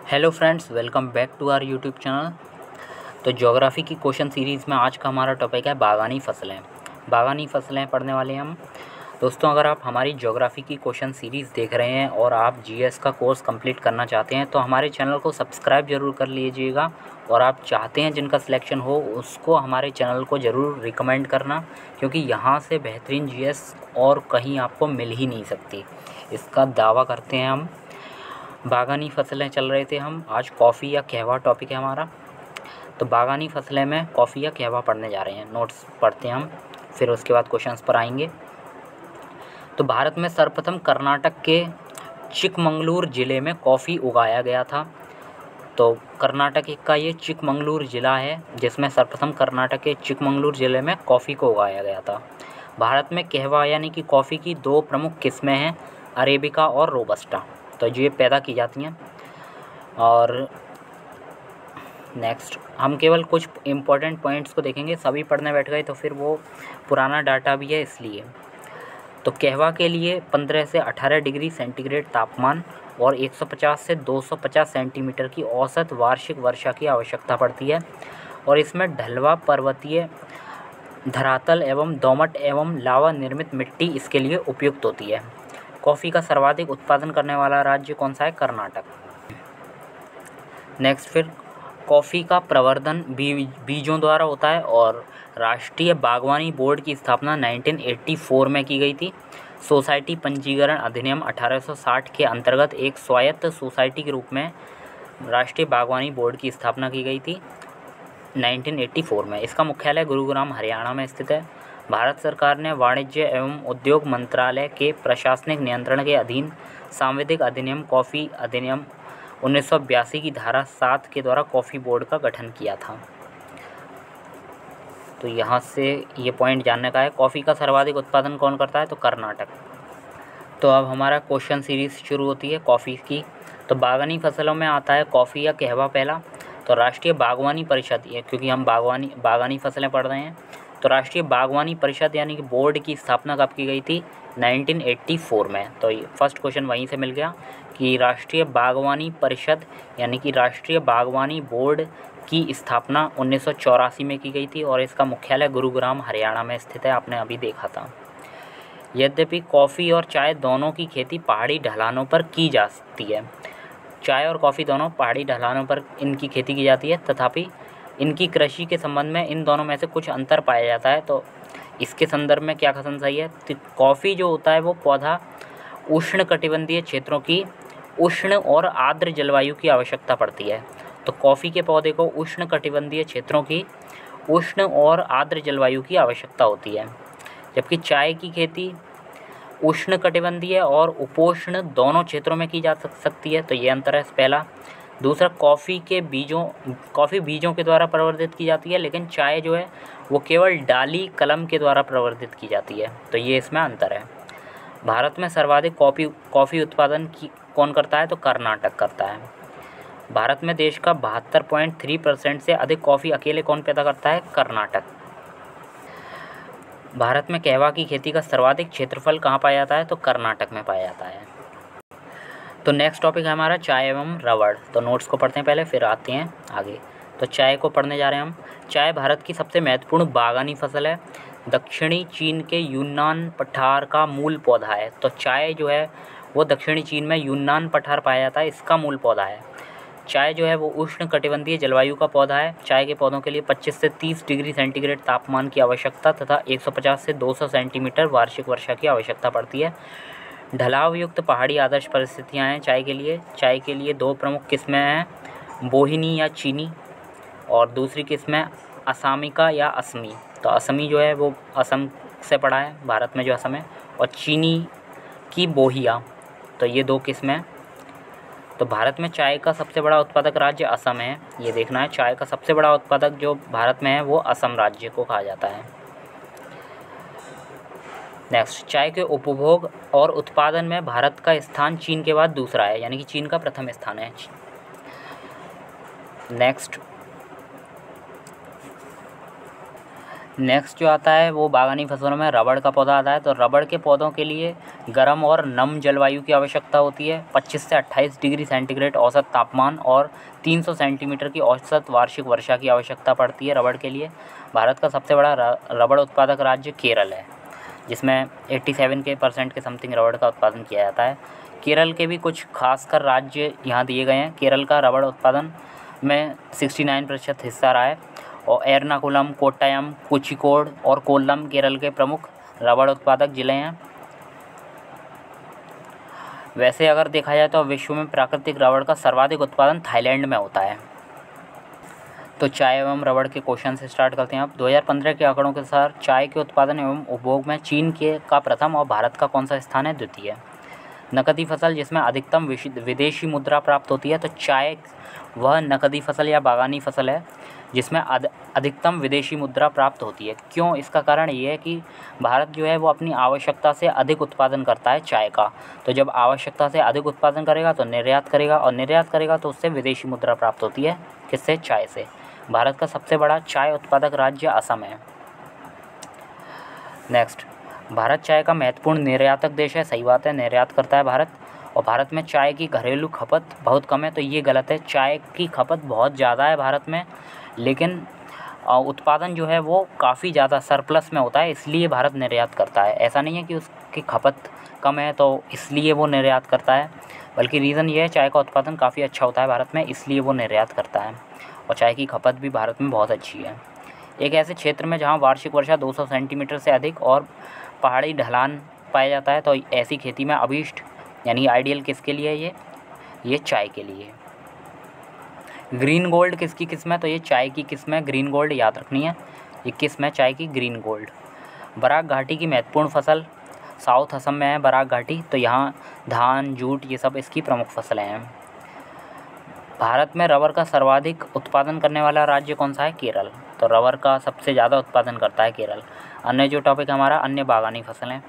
Hello friends, welcome back to our YouTube channel. तो geography की question series में आज का हमारा टॉपिक है बागानी फसलें। बागानी फसलें पढ़ने वाले हैं हम। दोस्तों, अगर आप हमारी ज्योग्राफी की क्वेश्चन सीरीज़ देख रहे हैं और आप जीएस का कोर्स कंप्लीट करना चाहते हैं तो हमारे चैनल को सब्सक्राइब ज़रूर कर लीजिएगा। और आप चाहते हैं जिनका सिलेक्शन हो उसको हमारे चैनल को ज़रूर रिकमेंड करना, क्योंकि यहाँ से बेहतरीन जीएस और कहीं आपको मिल ही नहीं सकती, इसका दावा करते हैं हम। बागानी फसलें चल रहे थे हम, आज कॉफ़ी या कहवा टॉपिक है हमारा। तो बागानी फसलें में कॉफ़ी या कहवा पढ़ने जा रहे हैं। नोट्स पढ़ते हैं हम, फिर उसके बाद क्वेश्चंस पर आएंगे। तो भारत में सर्वप्रथम कर्नाटक के चिकमंगलूर ज़िले में कॉफ़ी उगाया गया था। तो कर्नाटक का ये चिकमंगलूर ज़िला है जिसमें सर्वप्रथम कर्नाटक के चिकमंगलूर ज़िले में कॉफ़ी को उगाया गया था। भारत में कहवा यानी कि कॉफ़ी की दो प्रमुख किस्में हैं, अरेबिका और रोबस्टा। तो ये पैदा की जाती हैं। और नेक्स्ट हम केवल कुछ इम्पोर्टेंट पॉइंट्स को देखेंगे, सभी पढ़ने बैठ गए तो फिर वो पुराना डाटा भी है इसलिए। तो कहवा के लिए 15 से 18 डिग्री सेंटीग्रेड तापमान और 150 से 250 सेंटीमीटर की औसत वार्षिक वर्षा की आवश्यकता पड़ती है। और इसमें ढलवा पर्वतीय धरातल एवं दोमट एवं लावा निर्मित मिट्टी इसके लिए उपयुक्त होती है। कॉफ़ी का सर्वाधिक उत्पादन करने वाला राज्य कौन सा है? कर्नाटक। नेक्स्ट, फिर कॉफ़ी का प्रवर्धन बीजों द्वारा होता है और राष्ट्रीय बागवानी बोर्ड की स्थापना 1984 में की गई थी। सोसाइटी पंजीकरण अधिनियम 1860 के अंतर्गत एक स्वायत्त सोसाइटी के रूप में राष्ट्रीय बागवानी बोर्ड की स्थापना की गई थी 1984 में। इसका मुख्यालय गुरुग्राम हरियाणा में स्थित है। भारत सरकार ने वाणिज्य एवं उद्योग मंत्रालय के प्रशासनिक नियंत्रण के अधीन सांविधिक अधिनियम कॉफ़ी अधिनियम 1982 की धारा 7 के द्वारा कॉफ़ी बोर्ड का गठन किया था। तो यहाँ से ये पॉइंट जानने का है, कॉफ़ी का सर्वाधिक उत्पादन कौन करता है? तो कर्नाटक। तो अब हमारा क्वेश्चन सीरीज़ शुरू होती है कॉफ़ी की। तो बागानी फसलों में आता है कॉफ़ी या कहवा पहला। तो राष्ट्रीय बागवानी परिषद, ये क्योंकि हम बागानी फसलें पढ़ रहे हैं, तो राष्ट्रीय बागवानी परिषद यानी कि बोर्ड की स्थापना कब की गई थी? 1984 में। तो ये फर्स्ट क्वेश्चन वहीं से मिल गया कि राष्ट्रीय बागवानी परिषद यानी कि राष्ट्रीय बागवानी बोर्ड की स्थापना 1984 में की गई थी और इसका मुख्यालय गुरुग्राम हरियाणा में स्थित है, आपने अभी देखा था। यद्यपि कॉफ़ी और चाय दोनों की खेती पहाड़ी ढलानों पर की जा सकती है, चाय और कॉफ़ी दोनों पहाड़ी ढलानों पर इनकी खेती की जाती है, तथापि इनकी कृषि के संबंध में इन दोनों में से कुछ अंतर पाया जाता है। तो इसके संदर्भ में क्या कथन सही है? तो कॉफ़ी जो होता है वो पौधा उष्णकटिबंधीय क्षेत्रों की उष्ण और आर्द्र जलवायु की आवश्यकता पड़ती है। तो कॉफ़ी के पौधे को उष्णकटिबंधीय क्षेत्रों की उष्ण और आर्द्र जलवायु की आवश्यकता होती है, जबकि चाय की खेती उष्णकटिबंधीय और उपोष्ण दोनों क्षेत्रों में की जा सकती है। तो ये अंतर है पहला। दूसरा, कॉफ़ी बीजों के द्वारा प्रवर्धित की जाती है, लेकिन चाय जो है वो केवल डाली कलम के द्वारा प्रवर्धित की जाती है। तो ये इसमें अंतर है। भारत में सर्वाधिक कॉफ़ी उत्पादन कौन करता है? तो कर्नाटक करता है। भारत में देश का 72.3% से अधिक कॉफ़ी अकेले कौन पैदा करता है? कर्नाटक। भारत में कहवा की खेती का सर्वाधिक क्षेत्रफल कहाँ पाया जाता है? तो कर्नाटक में पाया जाता है। तो नेक्स्ट टॉपिक है हमारा चाय एवं रबड़। तो नोट्स को पढ़ते हैं पहले, फिर आते हैं आगे। तो चाय को पढ़ने जा रहे हैं हम। चाय भारत की सबसे महत्वपूर्ण बागानी फसल है। दक्षिणी चीन के यून्नान पठार का मूल पौधा है। तो चाय जो है वो दक्षिणी चीन में यून्नान पठार पाया जाता है, इसका मूल पौधा है। चाय जो है वो उष्णकटिबंधीय जलवायु का पौधा है। चाय के पौधों के लिए 25 से 30 डिग्री सेंटीग्रेड तापमान की आवश्यकता तथा 150 से 200 सेंटीमीटर वार्षिक वर्षा की आवश्यकता पड़ती है। ढलाव युक्त पहाड़ी आदर्श परिस्थितियाँ हैं चाय के लिए। चाय के लिए दो प्रमुख किस्में हैं, बोहिनी या चीनी, और दूसरी किस्म है असामिका या असमी। तो असमी जो है वो असम से पड़ा है, भारत में जो असम है, और चीनी की बोहिया। तो ये दो किस्में। तो भारत में चाय का सबसे बड़ा उत्पादक राज्य असम है, ये देखना है। चाय का सबसे बड़ा उत्पादक जो भारत में है वो असम राज्य को कहा जाता है। नेक्स्ट, चाय के उपभोग और उत्पादन में भारत का स्थान चीन के बाद दूसरा है, यानी कि चीन का प्रथम स्थान है। नेक्स्ट जो आता है वो बागानी फसलों में रबड़ का पौधा आता है। तो रबड़ के पौधों के लिए गर्म और नम जलवायु की आवश्यकता होती है। 25 से 28 डिग्री सेंटीग्रेड औसत तापमान और 300 सेंटीमीटर की औसत वार्षिक वर्षा की आवश्यकता पड़ती है रबड़ के लिए। भारत का सबसे बड़ा रबड़ उत्पादक राज्य केरल है, जिसमें 87% के समथिंग रबड़ का उत्पादन किया जाता है। केरल के भी कुछ खासकर राज्य यहाँ दिए गए हैं। केरल का रबड़ उत्पादन में 69% हिस्सा रहा है और एर्नाकुलम, कोट्टयम, कोझिकोड और कोल्लम केरल के प्रमुख रबड़ उत्पादक जिले हैं। वैसे अगर देखा जाए तो विश्व में प्राकृतिक रबड़ का सर्वाधिक उत्पादन थाईलैंड में होता है। तो चाय एवं रबड़ के क्वेश्चन से स्टार्ट करते हैं। अब 2015 के आंकड़ों के अनुसार चाय के उत्पादन एवं उपभोग में चीन का प्रथम और भारत का कौन सा स्थान है? द्वितीय। नकदी फसल जिसमें अधिकतम विदेशी मुद्रा प्राप्त होती है, तो चाय वह नकदी फसल या बागानी फसल है जिसमें अधिकतम विदेशी मुद्रा प्राप्त होती है। क्यों? इसका कारण ये है कि भारत जो है वो अपनी आवश्यकता से अधिक उत्पादन करता है चाय का। तो जब आवश्यकता से अधिक उत्पादन करेगा तो निर्यात करेगा, और निर्यात करेगा तो उससे विदेशी मुद्रा प्राप्त होती है। किससे? चाय से। भारत का सबसे बड़ा चाय उत्पादक राज्य असम है। नेक्स्ट, भारत चाय का महत्वपूर्ण निर्यातक देश है। सही बात है, निर्यात करता है भारत। और भारत में चाय की घरेलू खपत बहुत कम है, तो ये गलत है। चाय की खपत बहुत ज़्यादा है भारत में, लेकिन उत्पादन जो है वो काफ़ी ज़्यादा सरप्लस में होता है, इसलिए भारत निर्यात करता है। ऐसा नहीं है कि उसकी खपत कम है तो इसलिए वो निर्यात करता है, बल्कि रीज़न ये है चाय का उत्पादन काफ़ी अच्छा होता है भारत में, इसलिए वो निर्यात करता है। और चाय की खपत भी भारत में बहुत अच्छी है। एक ऐसे क्षेत्र में जहाँ वार्षिक वर्षा 200 सेंटीमीटर से अधिक और पहाड़ी ढलान पाया जाता है, तो ऐसी खेती में अभीष्ट यानी आइडियल किसके लिए है? ये चाय के लिए। ग्रीन गोल्ड किसकी किस्म है? तो ये चाय की किस्म है। ग्रीन गोल्ड याद रखनी है, ये किस्म है चाय की, ग्रीन गोल्ड। बराक घाटी की महत्वपूर्ण फसल साउथ असम में है बराक घाटी, तो यहाँ धान, जूट ये सब इसकी प्रमुख फसलें हैं। भारत में रबर का सर्वाधिक उत्पादन करने वाला राज्य कौन सा है? केरल। तो रबर का सबसे ज़्यादा उत्पादन करता है केरल। अन्य जो टॉपिक हमारा अन्य बागानी फसलें।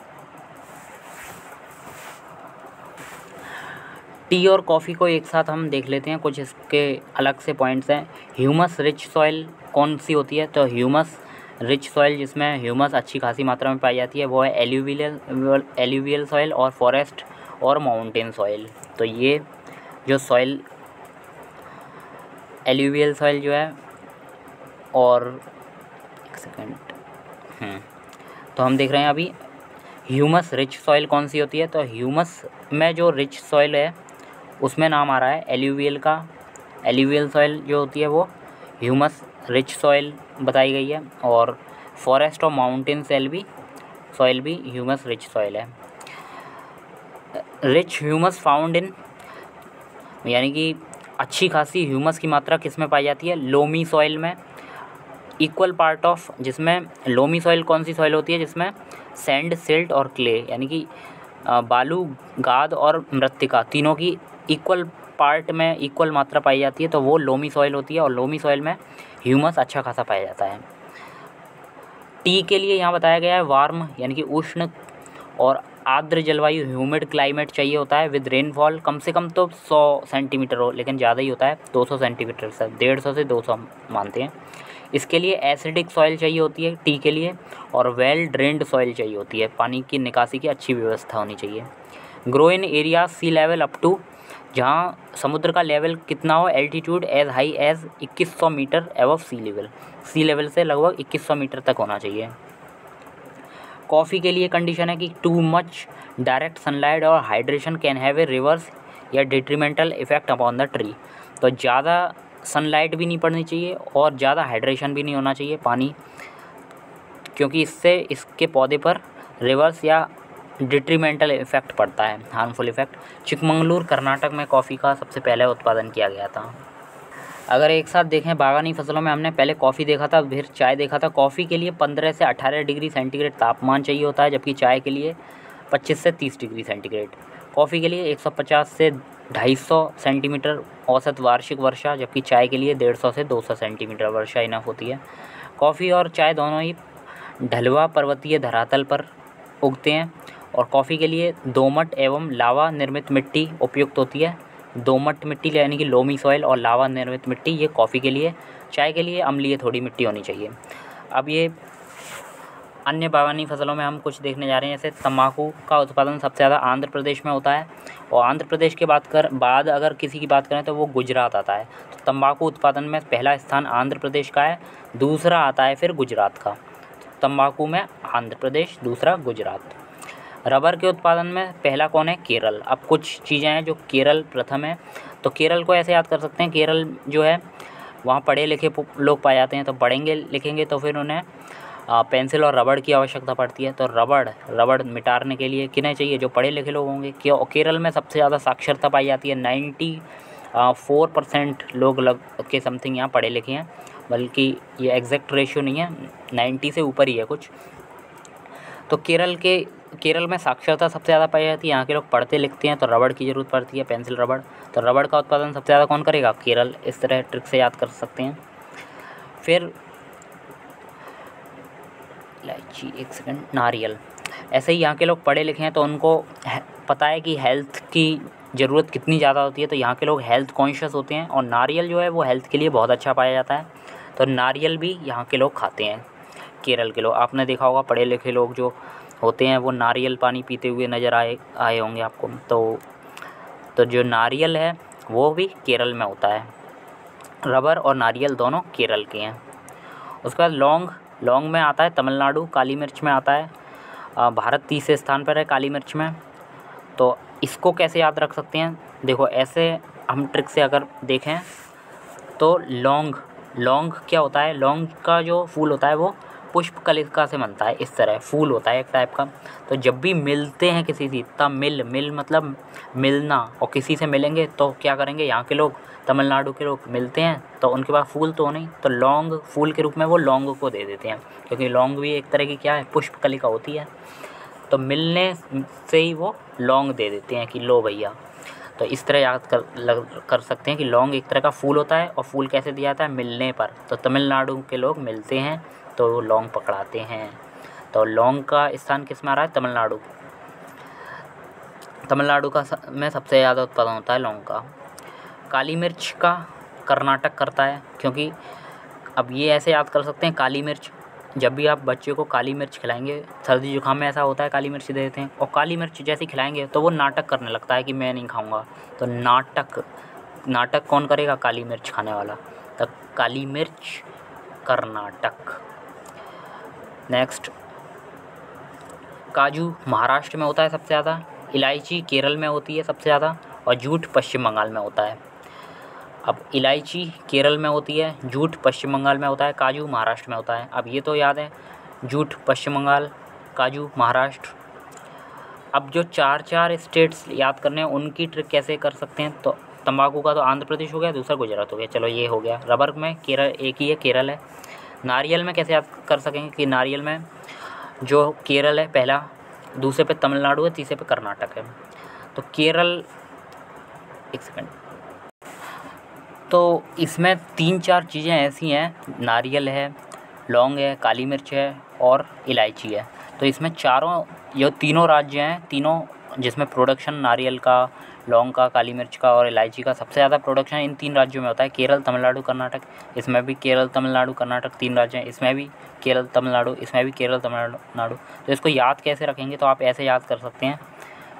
टी और कॉफ़ी को एक साथ हम देख लेते हैं, कुछ इसके अलग से पॉइंट्स हैं। ह्यूमस रिच सॉइल कौन सी होती है? तो ह्यूमस रिच सॉइल जिसमें ह्यूमस अच्छी खासी मात्रा में पाई जाती है वो है एल्यूवियल सॉइल और फॉरेस्ट और माउंटेन सॉइल। तो ये जो सॉइल एल्यूवियल सॉइल जो है, और एक सेकेंड, तो हम देख रहे हैं अभी ह्यूमस रिच सॉइल कौन सी होती है? तो ह्यूमस में जो रिच सॉइल है उसमें नाम आ रहा है एल्यूवियल का। एल्यूवियल सॉइल जो होती है वो ह्यूमस रिच सॉइल बताई गई है, और फॉरेस्ट और माउंटेन सॉइल भी ह्यूमस रिच सॉइल है। रिच ह्यूमस फाउंड इन, यानी कि अच्छी खासी ह्यूमस की मात्रा किस में पाई जाती है? लोमी सॉइल में। इक्वल पार्ट ऑफ, जिसमें लोमी सॉइल कौन सी सॉइल होती है? जिसमें सैंड, सिल्ट और क्ले यानी कि बालू, गाद और मृत्तिका तीनों की इक्वल पार्ट में इक्वल मात्रा पाई जाती है, तो वो लोमी सॉइल होती है, और लोमी सॉइल में ह्यूमस अच्छा खासा पाया जाता है। टी के लिए यहाँ बताया गया है वार्म यानी कि उष्ण और आर्द्र जलवायु, ह्यूमिड क्लाइमेट चाहिए होता है विद रेनफॉल कम से कम तो 100 सेंटीमीटर हो, लेकिन ज़्यादा ही होता है 200 सेंटीमीटर से, 150 से 200 मानते हैं। इसके लिए एसिडिक सॉइल चाहिए होती है टी के लिए, और वेल ड्रेन्ड सॉइल चाहिए होती है, पानी की निकासी की अच्छी व्यवस्था होनी चाहिए। Grow in area sea level up to, जहाँ समुद्र का लेवल कितना हो, altitude as high as 2100 metre above sea level से लगभग 2100 मीटर तक होना चाहिए। कॉफ़ी के लिए कंडीशन है कि टू मच डायरेक्ट सनलाइट और hydration can have a reverse या detrimental effect upon the tree. तो ज़्यादा सनलाइट भी नहीं पड़नी चाहिए और ज़्यादा हाइड्रेशन भी नहीं होना चाहिए पानी, क्योंकि इससे इसके पौधे पर रिवर्स या डिट्रीमेंटल इफेक्ट पड़ता है, हार्मफुल इफेक्ट। चिकमंगलूर कर्नाटक में कॉफ़ी का सबसे पहले उत्पादन किया गया था। अगर एक साथ देखें बागानी फसलों में, हमने पहले कॉफ़ी देखा था, फिर चाय देखा था। कॉफ़ी के लिए 15 से 18 डिग्री सेंटीग्रेड तापमान चाहिए होता है, जबकि चाय के लिए 25 से 30 डिग्री सेंटीग्रेड। कॉफ़ी के लिए 150 से 250 सेंटीमीटर औसत वार्षिक वर्षा, जबकि चाय के लिए 150 से 200 सेंटीमीटर वर्षा इनफ होती है। कॉफ़ी और चाय दोनों ही ढलवा पर्वतीय धरातल पर उगते हैं, और कॉफ़ी के लिए दोमट एवं लावा निर्मित मिट्टी उपयुक्त होती है। दोमट मिट्टी यानी कि लोमी सॉइल और लावा निर्मित मिट्टी, ये कॉफ़ी के लिए। चाय के लिए अम्लीय थोड़ी मिट्टी होनी चाहिए। अब ये अन्य बागवानी फसलों में हम कुछ देखने जा रहे हैं। जैसे तंबाकू का उत्पादन सबसे ज़्यादा आंध्र प्रदेश में होता है, और आंध्र प्रदेश के बाद अगर किसी की बात करें तो वो गुजरात आता है। तो तंबाकू उत्पादन में पहला स्थान आंध्र प्रदेश का है, दूसरा आता है फिर गुजरात का। तंबाकू में आंध्र प्रदेश, दूसरा गुजरात। रबर के उत्पादन में पहला कौन है? केरल। अब कुछ चीज़ें हैं जो केरल प्रथम है, तो केरल को ऐसे याद कर सकते हैं, केरल जो है वहाँ पढ़े लिखे लोग पाए जाते हैं। तो पढ़ेंगे लिखेंगे तो फिर उन्हें पेंसिल और रबड़ की आवश्यकता पड़ती है। तो रबड़ मिटाने के लिए किन्हें चाहिए? जो पढ़े लिखे लोग होंगे। केरल में सबसे ज़्यादा साक्षरता पाई जाती है, 94% लोग के समथिंग यहाँ पढ़े लिखे हैं, बल्कि ये एग्जैक्ट रेशियो नहीं है, 90 से ऊपर ही है कुछ। तो केरल में साक्षरता सबसे ज़्यादा पाई जाती है, यहाँ के लोग पढ़ते लिखते हैं, तो रबड़ की ज़रूरत पड़ती है, पेंसिल रबड़। तो रबड़ का उत्पादन सबसे ज़्यादा कौन करेगा? केरल। इस तरह ट्रिक से याद कर सकते हैं। फिर इलायची, एक सेकंड, नारियल। ऐसे ही यहाँ के लोग पढ़े लिखे हैं तो उनको पता है कि हेल्थ की ज़रूरत कितनी ज़्यादा होती है, तो यहाँ के लोग हेल्थ कॉन्शियस होते हैं, और नारियल जो है वो हेल्थ के लिए बहुत अच्छा पाया जाता है। तो नारियल भी यहाँ के लोग खाते हैं, केरल के लोग। आपने देखा होगा पढ़े लिखे लोग जो होते हैं वो नारियल पानी पीते हुए नज़र आए होंगे आपको। तो जो नारियल है वो भी केरल में होता है। रबर और नारियल दोनों केरल के हैं। उसके बाद लौंग में आता है तमिलनाडु, काली मिर्च में आता है भारत तीसरे स्थान पर है काली मिर्च में। तो इसको कैसे याद रख सकते हैं? देखो, ऐसे हम ट्रिक से अगर देखें तो लौंग क्या होता है? लौंग का जो फूल होता है वो पुष्प कलिका से बनता है, इस तरह फूल होता है एक टाइप का। तो जब भी मिलते हैं किसी से, तब मिल मतलब मिलना, और किसी से मिलेंगे तो क्या करेंगे? यहाँ के लोग, तमिलनाडु के लोग मिलते हैं तो उनके पास फूल तो नहीं, तो लौंग फूल के रूप में वो लौंग को दे देते हैं, क्योंकि लौंग भी एक तरह की क्या है? पुष्प कलिका होती है। तो मिलने से ही वो लौंग दे देते हैं कि लो भैया। तो इस तरह याद कर सकते हैं कि लौंग एक तरह का फूल होता है, और फूल कैसे दिया जाता है? मिलने पर। तो तमिलनाडु के लोग मिलते हैं तो वो लौंग पकड़ाते हैं। तो लौंग का स्थान किस में आ रहा है? तमिलनाडु। तमिलनाडु का में सबसे ज़्यादा उत्पादन होता है लौंग का। काली मिर्च का कर्नाटक करता है, क्योंकि अब ये ऐसे याद कर सकते हैं, काली मिर्च, जब भी आप बच्चे को काली मिर्च खिलाएंगे, सर्दी जुकाम में ऐसा होता है, काली मिर्च दे देते हैं, और काली मिर्च जैसे खिलाएंगे तो वो नाटक करने लगता है कि मैं नहीं खाऊंगा। तो नाटक कौन करेगा? काली मिर्च खाने वाला। तो काली मिर्च कर्नाटक। नेक्स्ट, काजू महाराष्ट्र में होता है सबसे ज़्यादा, इलायची केरल में होती है सबसे ज़्यादा, और जूट पश्चिम बंगाल में होता है। अब इलायची केरल में होती है, जूट पश्चिम बंगाल में होता है, काजू महाराष्ट्र में होता है। अब ये तो याद है, जूट पश्चिम बंगाल, काजू महाराष्ट्र। अब जो चार स्टेट्स याद करने हैं उनकी ट्रिक कैसे कर सकते हैं? तो तंबाकू का तो आंध्र प्रदेश हो गया, दूसरा गुजरात हो गया, चलो ये हो गया। रबर में केरल एक ही है, केरल है। नारियल में कैसे याद कर सकेंगे कि नारियल में जो केरल है पहला, दूसरे पे तमिलनाडु है, तीसरे पे कर्नाटक है। तो केरल, एक सेकंड, तो इसमें 3-4 चीज़ें ऐसी हैं, नारियल है, लौंग है, काली मिर्च है और इलायची है। तो इसमें ये तीनों राज्य हैं, तीनों जिसमें प्रोडक्शन नारियल का, लौंग का, काली मिर्च का और इलायची का सबसे ज़्यादा प्रोडक्शन इन 3 राज्यों में होता है, केरल, तमिलनाडु, कर्नाटक। इसमें भी केरल, तमिलनाडु, कर्नाटक 3 राज्य हैं, इसमें भी केरल, तमिलनाडु, इसमें भी केरल, तमिलनाडु। तो इसको याद कैसे रखेंगे? तो आप ऐसे याद कर सकते हैं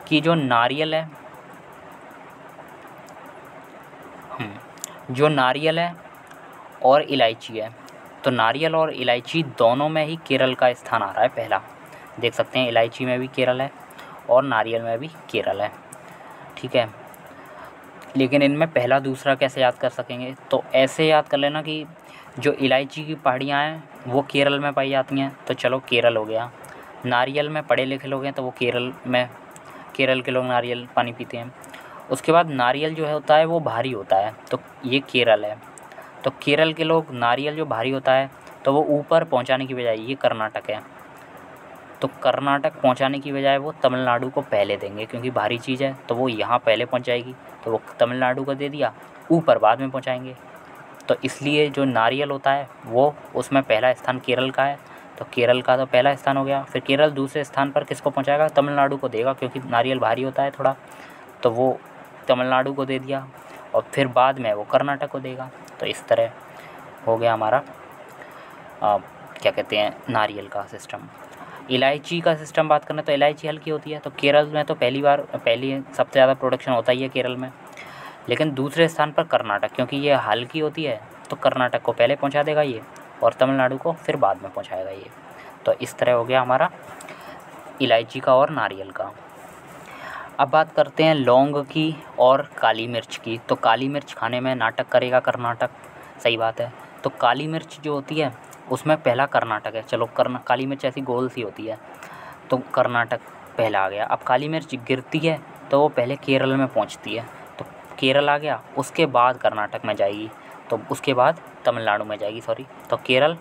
कि जो नारियल है और इलायची है, तो नारियल और इलायची दोनों में ही केरल का स्थान आ रहा है पहला। देख सकते हैं इलायची में भी केरल है और नारियल में भी केरल है, ठीक है। लेकिन इनमें पहला दूसरा कैसे याद कर सकेंगे? तो ऐसे याद कर लेना कि जो इलायची की पहाड़ियाँ हैं वो केरल में पाई जाती हैं, तो चलो केरल हो गया। नारियल में पढ़े लिखे लोग हैं तो वो केरल के लोग नारियल पानी पीते हैं। उसके बाद नारियल जो होता है वो भारी होता है, तो ये केरल है। तो केरल के लोग नारियल जो भारी होता है तो वो ऊपर पहुंचाने की बजाय, ये कर्नाटक है, तो कर्नाटक पहुंचाने की बजाय वो तमिलनाडु को पहले देंगे, क्योंकि भारी चीज़ है तो वो यहाँ पहले पहुंच जाएगी, तो वो तमिलनाडु को दे दिया, ऊपर बाद में पहुंचाएंगे। तो इसलिए जो नारियल होता है वो उसमें पहला स्थान केरल का है, तो केरल का तो पहला स्थान हो गया। फिर केरल दूसरे स्थान पर किसको पहुँचाएगा? तमिलनाडु को देगा, क्योंकि नारियल भारी होता है थोड़ा, तो वो तमिलनाडु को दे दिया, और फिर बाद में वो कर्नाटक को देगा। तो इस तरह हो गया हमारा क्या कहते हैं, नारियल का सिस्टम। इलायची का सिस्टम बात करें तो इलायची हल्की होती है, तो केरल में तो पहली सबसे ज़्यादा प्रोडक्शन होता ही है केरल में। लेकिन दूसरे स्थान पर कर्नाटक, क्योंकि ये हल्की होती है तो कर्नाटक को पहले पहुंचा देगा ये, और तमिलनाडु को फिर बाद में पहुंचाएगा ये। तो इस तरह हो गया हमारा इलायची का और नारियल का। अब बात करते हैं लौंग की और काली मिर्च की। तो काली मिर्च खाने में नाटक करेगा कर्नाटक, सही बात है। तो काली मिर्च जो होती है उसमें पहला कर्नाटक है। चलो काली मिर्च ऐसी गोल सी होती है, तो कर्नाटक पहला आ गया। अब काली मिर्च गिरती है तो वो पहले केरल में पहुंचती है, तो केरल आ गया, उसके बाद कर्नाटक में जाएगी, तो उसके बाद तमिलनाडु में जाएगी, तो केरल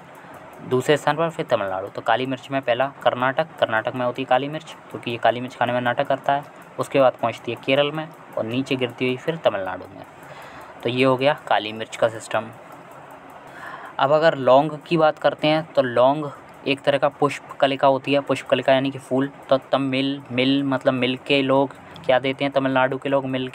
दूसरे स्थान पर, फिर तमिलनाडु। तो काली मिर्च में पहला कर्नाटक में होती है काली मिर्च, क्योंकि ये काली मिर्च खाने में नाटक करता है। उसके बाद पहुंचती है केरल में और नीचे गिरती हुई फिर तमिलनाडु में। तो ये हो गया काली मिर्च का सिस्टम। अब अगर लौंग की बात करते हैं तो लौंग एक तरह का पुष्प कलिका होती है, पुष्प कलिका यानी कि फूल। तो मिल मतलब मिल के लोग क्या देते हैं, तमिलनाडु के लोग मिल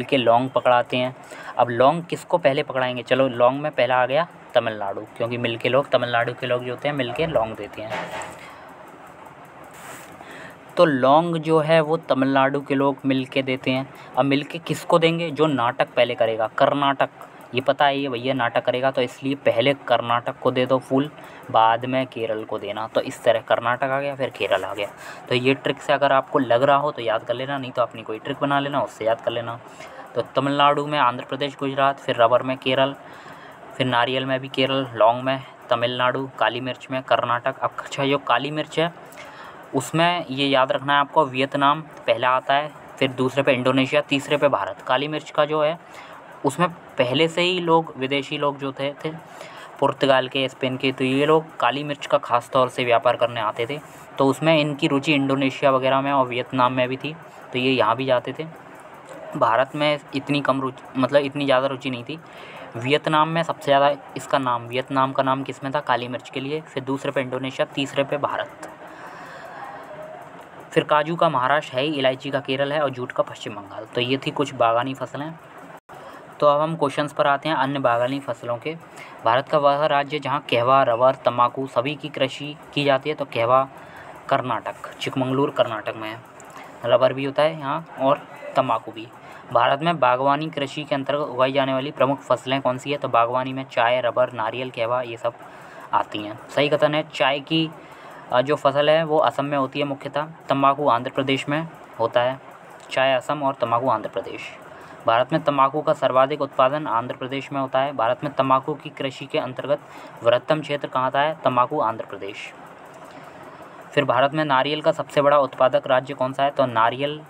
के लौंग पकड़ाते हैं। अब लौंग किसको पहले पकड़ाएंगे, चलो लौंग में पहला आ गया तमिलनाडु, क्योंकि मिल के लोग तमिलनाडु के लोग जो होते हैं मिल के लौंग देते हैं। तो लौंग जो है वो तमिलनाडु के लोग मिल के देते हैं। अब मिल के किसको देंगे, जो नाटक पहले करेगा, कर्नाटक। ये पता है ये भैया नाटक करेगा, तो इसलिए पहले कर्नाटक को दे दो फूल, बाद में केरल को देना। तो इस तरह कर्नाटक आ गया, फिर केरल आ गया। तो ये ट्रिक से अगर आपको लग रहा हो तो याद कर लेना, नहीं तो अपनी कोई ट्रिक बना लेना, उससे याद कर लेना। तो तमिलनाडु में आंध्र प्रदेश, गुजरात, फिर रबर में केरल, फिर नारियल में भी केरल, लौंग में तमिलनाडु, काली मिर्च में कर्नाटक। अब अच्छा जो काली मिर्च है उसमें ये याद रखना है आपको, वियतनाम पहला आता है, फिर दूसरे पे इंडोनेशिया, तीसरे पे भारत। काली मिर्च का जो है उसमें पहले से ही लोग, विदेशी लोग जो थे पुर्तगाल के, स्पेन के, तो ये लोग काली मिर्च का ख़ास तौर से व्यापार करने आते थे। तो उसमें इनकी रुचि इंडोनेशिया वगैरह में और वियतनाम में भी थी, तो ये यहाँ भी जाते थे। भारत में इतनी कम रुचि, मतलब इतनी ज़्यादा रुचि नहीं थी। वियतनाम में सबसे ज़्यादा इसका नाम, वियतनाम का नाम किस में था, काली मिर्च के लिए। फिर दूसरे पे इंडोनेशिया, तीसरे पे भारत। फिर काजू का महाराष्ट्र है, इलायची का केरल है और जूट का पश्चिम बंगाल। तो ये थी कुछ बागानी फसलें। तो अब हम क्वेश्चंस पर आते हैं अन्य बागानी फसलों के। भारत का वह राज्य जहाँ कहवा, रबर, तंबाकू सभी की कृषि की जाती है, तो कहवा कर्नाटक, चिकमंगलूर कर्नाटक में है। रबर भी होता है यहाँ और तंबाकू भी। भारत में बागवानी कृषि के अंतर्गत उगाई जाने वाली प्रमुख फसलें कौन सी है, तो बागवानी में चाय, रबर, नारियल, कहवा ये सब आती हैं। सही कथन है। चाय की जो फसल है वो असम में होती है मुख्यतः। तंबाकू आंध्र प्रदेश में होता है। चाय असम और तंबाकू आंध्र प्रदेश। भारत में तंबाकू का सर्वाधिक उत्पादन आंध्र प्रदेश में होता है। भारत में तंबाकू की कृषि के अंतर्गत वृहत्तम क्षेत्र कहाँ आता है, तंबाकू आंध्र प्रदेश। फिर भारत में नारियल का सबसे बड़ा उत्पादक राज्य कौन सा है, तो नारियल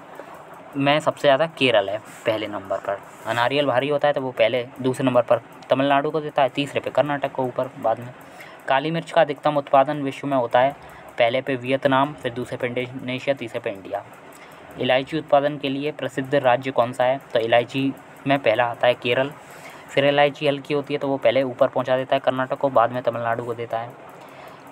में सबसे ज़्यादा केरल है पहले नंबर पर। नारियल भारी होता है तो वो पहले, दूसरे नंबर पर तमिलनाडु को देता है, तीसरे पे कर्नाटक को ऊपर बाद में। काली मिर्च का अधिकतम उत्पादन विश्व में होता है, पहले पे वियतनाम, फिर दूसरे पे इंडोनेशिया, तीसरे पे इंडिया। इलायची उत्पादन के लिए प्रसिद्ध राज्य कौन सा है, तो इलायची में पहला आता है केरल। फिर इलायची हल्की होती है तो वो पहले ऊपर पहुंचा देता है कर्नाटक को, बाद में तमिलनाडु को देता है।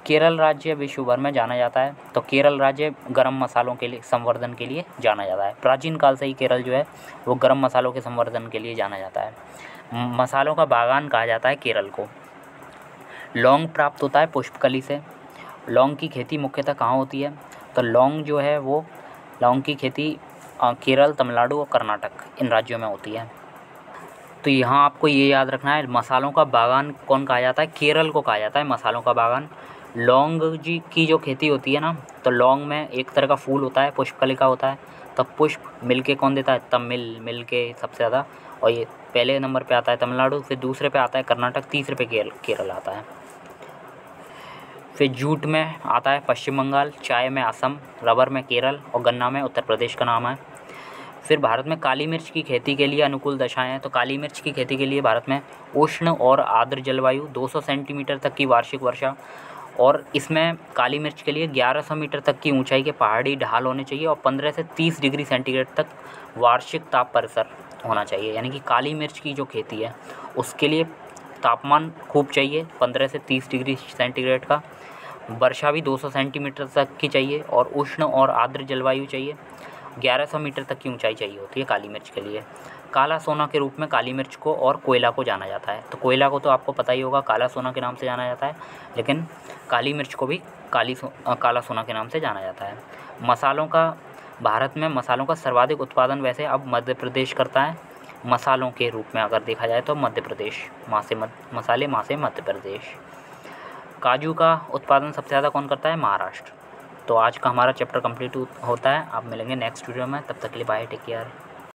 केरल राज्य विश्व भर में जाना जाता है, तो केरल राज्य गरम मसालों के लिए संवर्धन के लिए जाना जाता है। प्राचीन काल से ही केरल जो है वो गरम मसालों के संवर्धन के लिए जाना जाता है। मसालों का बागान कहा जाता है केरल को। लौंग प्राप्त होता है पुष्पकली से। लौंग की खेती मुख्यतः कहाँ होती है, तो लौंग जो है वो, लौंग की खेती केरल, तमिलनाडु और कर्नाटक इन राज्यों में होती है। तो यहाँ आपको ये याद रखना है, मसालों का बागान कौन कहा जाता है, केरल को कहा जाता है मसालों का बागान। लौंग जी की जो खेती होती है ना, तो लौंग में एक तरह का फूल होता है, पुष्पकलिका होता है। तब पुष्प मिलके कौन देता है, तमिल मिलके सबसे ज़्यादा, और ये पहले नंबर पे आता है तमिलनाडु, फिर दूसरे पे आता है कर्नाटक, तीसरे पे केरल आता है। फिर जूट में आता है पश्चिम बंगाल, चाय में असम, रबर में केरल और गन्ना में उत्तर प्रदेश का नाम है। फिर भारत में काली मिर्च की खेती के लिए अनुकूल दशाएं हैं, तो काली मिर्च की खेती के लिए भारत में उष्ण और आर्द्र जलवायु, 200 सेंटीमीटर तक की वार्षिक वर्षा, और इसमें काली मिर्च के लिए 1100 मीटर तक की ऊंचाई के पहाड़ी ढाल होने चाहिए और 15 से 30 डिग्री सेंटीग्रेड तक वार्षिक ताप परिसर होना चाहिए। यानी कि काली मिर्च की जो खेती है उसके लिए तापमान खूब चाहिए, 15 से 30 डिग्री सेंटीग्रेड का। वर्षा भी 200 सेंटीमीटर तक की चाहिए और उष्ण और आर्द्र जलवायु चाहिए। 1100 मीटर तक की ऊंचाई चाहिए होती है काली मिर्च के लिए। काला सोना के रूप में काली मिर्च को और कोयला को जाना जाता है। तो कोयला को तो आपको पता ही होगा, काला सोना के नाम से जाना जाता है, लेकिन काली मिर्च को भी काला सोना के नाम से जाना जाता है। भारत में मसालों का सर्वाधिक उत्पादन वैसे अब मध्य प्रदेश करता है। मसालों के रूप में अगर देखा जाए तो मध्य प्रदेश, मसाले माँ से मध्य प्रदेश। काजू का उत्पादन सबसे ज़्यादा कौन करता है? महाराष्ट्र। तो आज का हमारा चैप्टर कंप्लीट होता है। आप मिलेंगे नेक्स्ट वीडियो में, तब तक के लिए बाय, टेक केयर।